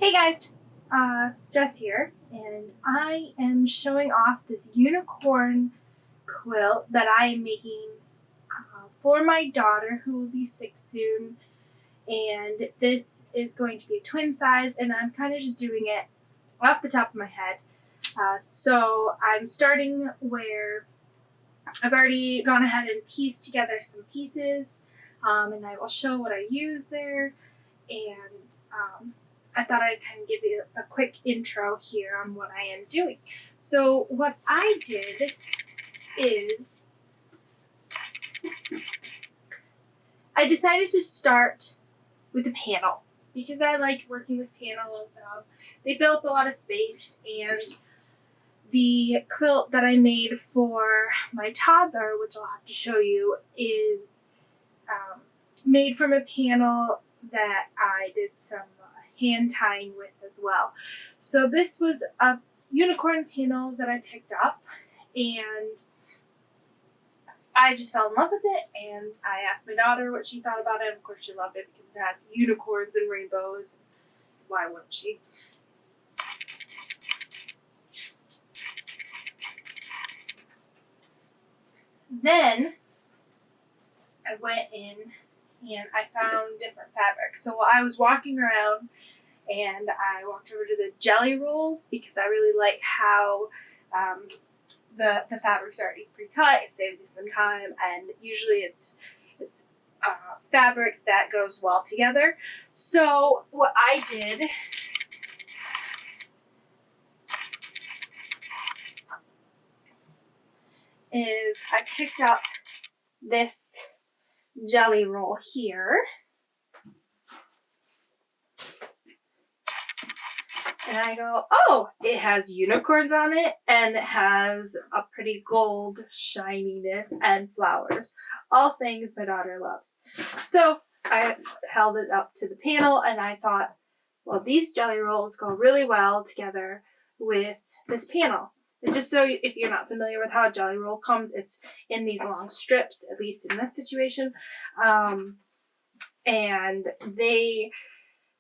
Hey guys, Jess here, and I am showing off this unicorn quilt that I am making for my daughter who will be 6 soon. And this is going to be a twin size, and I'm kind of just doing it off the top of my head. So I'm starting where I've already gone ahead and pieced together some pieces, and I will show what I use there. And I thought I'd kind of give you a quick intro here on what I am doing. So what I did is I decided to start with a panel because I like working with panels. They fill up a lot of space, and the quilt that I made for my toddler, which I'll have to show you, is made from a panel that I did some hand tying with as well. So this was a unicorn panel that I picked up, and I just fell in love with it, and I asked my daughter what she thought about it. Of course she loved it because it has unicorns and rainbows. Why wouldn't she? Then I went in and I found different fabrics. So while I was walking around, and I walked over to the jelly rolls because I really like how the fabric's already pre-cut. It saves you some time, and usually it's fabric that goes well together. So what I did is I picked up this jelly roll here. And I go, oh, it has unicorns on it, and it has a pretty gold shininess and flowers. All things my daughter loves. So I held it up to the panel, and I thought, well, these jelly rolls go really well together with this panel. And just so if you're not familiar with how a jelly roll comes, it's in these long strips, at least in this situation. And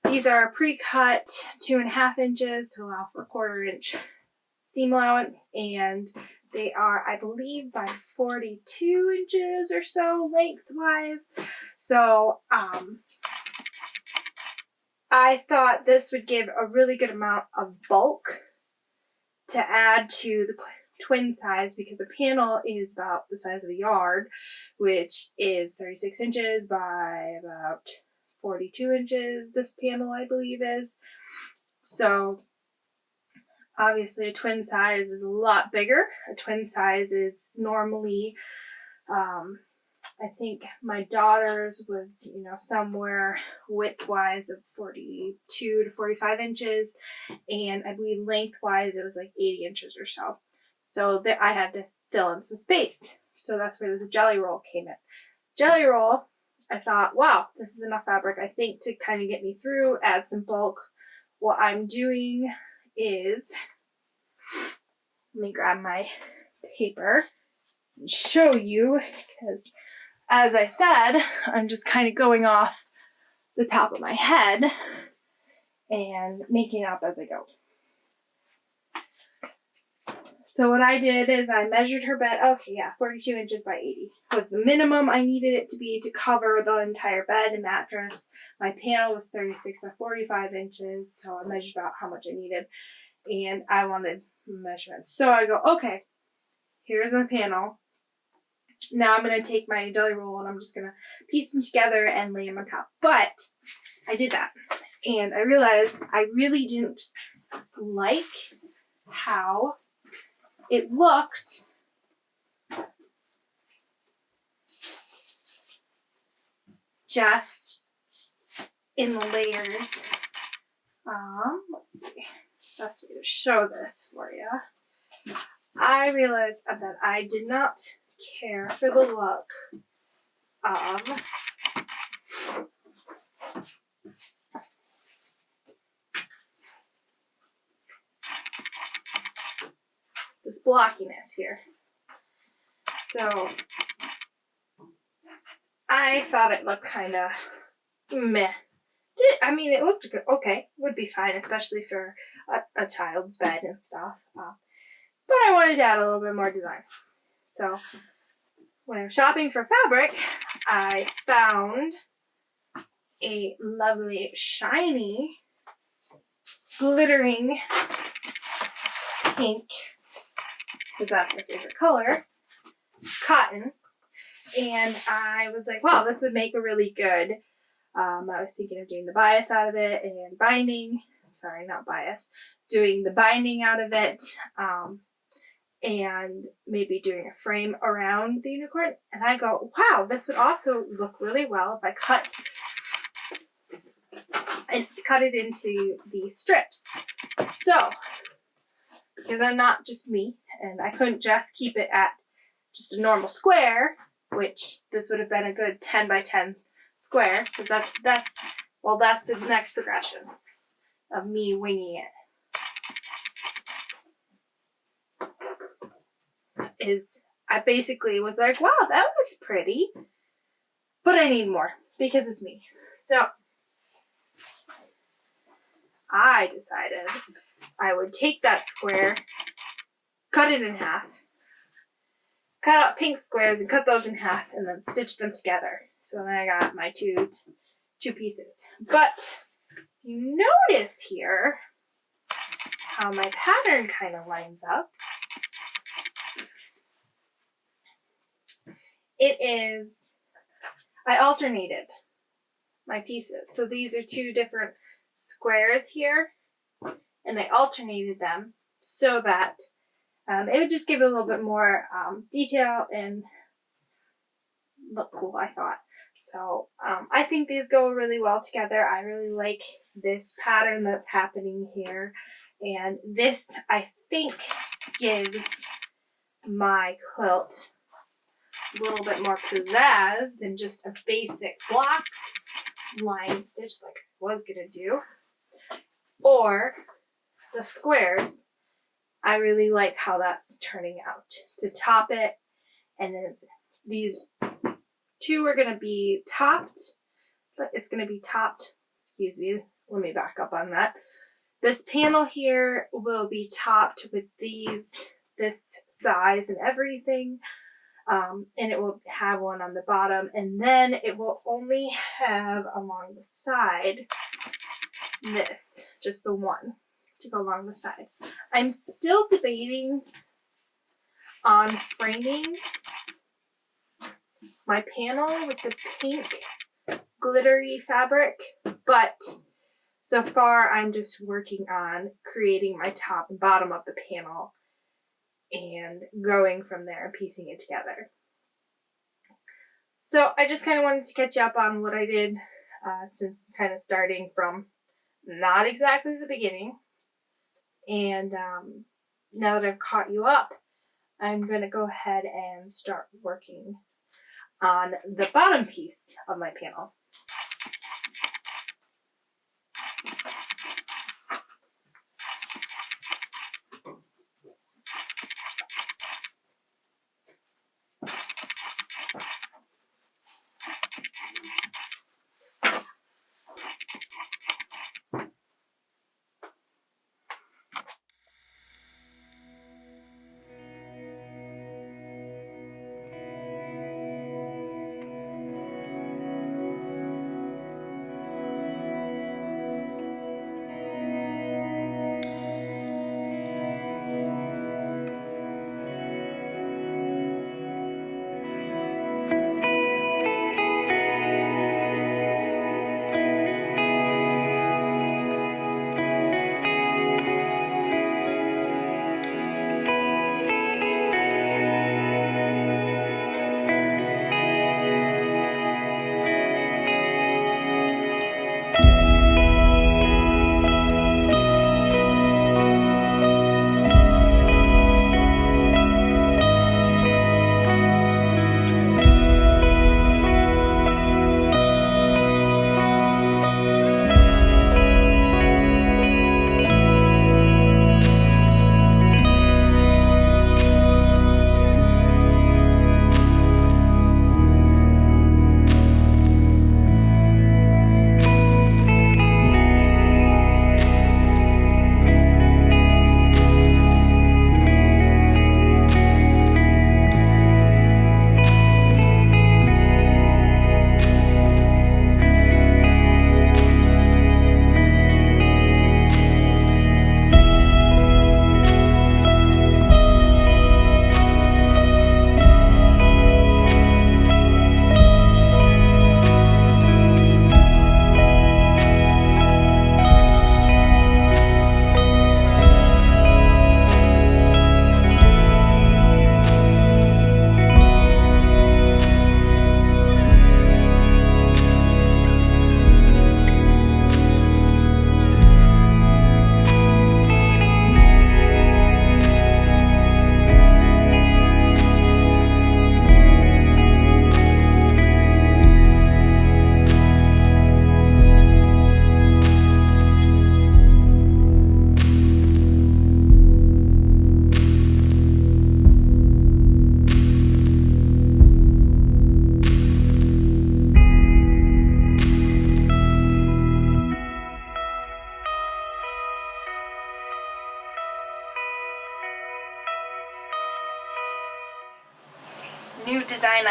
these are pre-cut 2.5 inches to allow for a 1/4 inch seam allowance, and they are, I believe, by 42 inches or so lengthwise. So I thought this would give a really good amount of bulk to add to the twin size, because a panel is about the size of a yard, which is 36 inches by about 42 inches, this panel I believe is. So obviously a twin size is a lot bigger. A twin size is normally, I think my daughter's was, somewhere width-wise of 42 to 45 inches, and I believe lengthwise it was like 80 inches or so. So that I had to fill in some space. So that's where the jelly roll came in. Jelly roll, I thought, wow, this is enough fabric, I think, to kind of get me through, add some bulk. What I'm doing is, let me grab my paper and show you, because as I said, I'm just kind of going off the top of my head and making up as I go. So what I did is I measured her bed. Okay, yeah, 42 inches by 80 was the minimum I needed it to be to cover the entire bed and mattress. My panel was 36 by 45 inches, so I measured out how much I needed, and I wanted measurements. So I go, okay, here's my panel. Now I'm going to take my jelly roll and I'm just going to piece them together and lay them on top. But I did that, and I realized I really didn't like how it looked just in the layers. Let's see, best way to show this for you. I realized that I did not care for the look of this blockiness here. So I thought it looked kind of meh. I mean, it looked good. Okay, would be fine, especially for a child's bed and stuff. But I wanted to add a little bit more design. So when I was shopping for fabric, I found a lovely, shiny, glittering pink, because that's my favorite color, cotton. And I was like, wow, this would make a really good, I was thinking of doing the bias out of it and binding, sorry, not bias, doing the binding out of it, and maybe doing a frame around the unicorn. And I go, wow, this would also look really well if I cut it into these strips. So, because I'm not just me, and I couldn't just keep it at just a normal square, which this would have been a good 10 by 10 square, because that's the next progression of me winging it. Is I basically was like, wow, that looks pretty, but I need more because it's me. So I decided I would take that square, cut it in half, cut out pink squares and cut those in half, and then stitch them together. So then I got my two pieces. But you notice here how my pattern kind of lines up. I alternated my pieces. So these are two different squares here, and I alternated them so that it would just give it a little bit more detail and look cool, I thought. So I think these go really well together. I really like this pattern that's happening here. And this, I think, gives my quilt a little bit more pizzazz than just a basic block line stitch like I was going to do. Or the squares. I really like how that's turning out. To top it, and then these two are going to be topped. It's going to be topped, excuse me, let me back up on that. This panel here will be topped with this size and everything. And it will have one on the bottom, and then it will only have along the side this, just the one to go along the side. I'm still debating on framing my panel with the pink glittery fabric, but so far I'm just working on creating my top and bottom of the panel and going from there and piecing it together. So I just kind of wanted to catch you up on what I did since kind of starting from not exactly the beginning. And now that I've caught you up, I'm going to go ahead and start working on the bottom piece of my panel.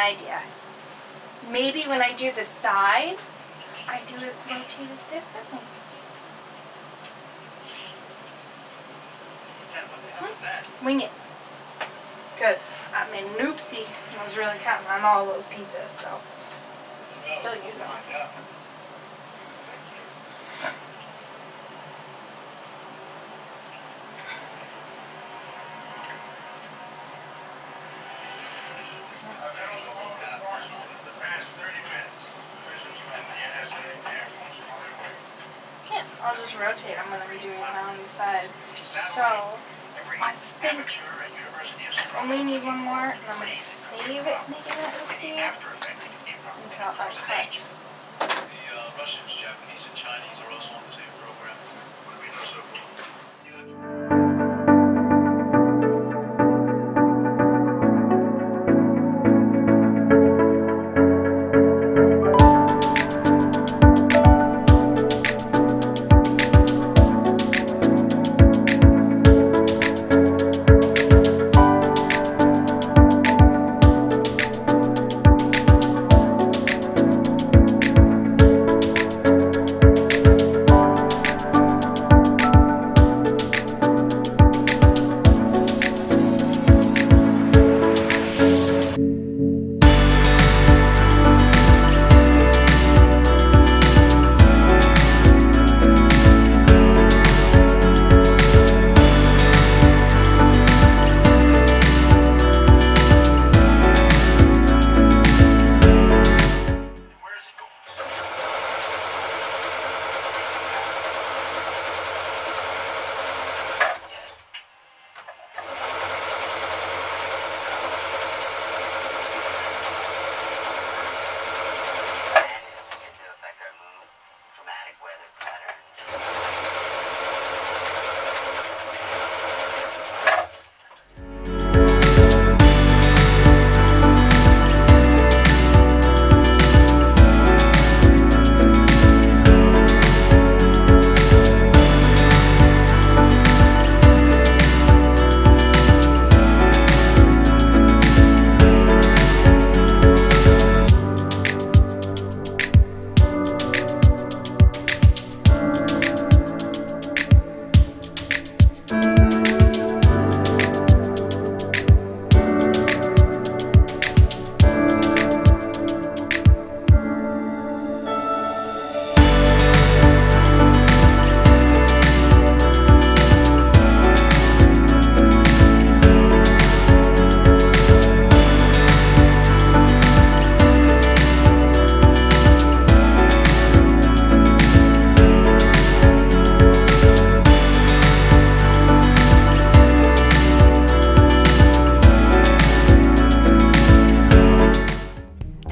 idea. Maybe when I do the sides, I do it rotated differently. Wing it. Because I'm in Noopsie. I was really counting on all those pieces, so still use them. Yeah, I'll just rotate them when I'm doing it on the sides. So I think I only need one more, and I'm going to save it making that oopsie until I cut. The Russians, Japanese, and Chinese are also on the same program.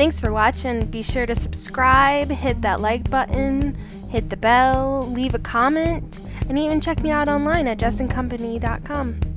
Thanks for watching. Be sure to subscribe, hit that like button, hit the bell, leave a comment, and even check me out online at jessandcompany.com.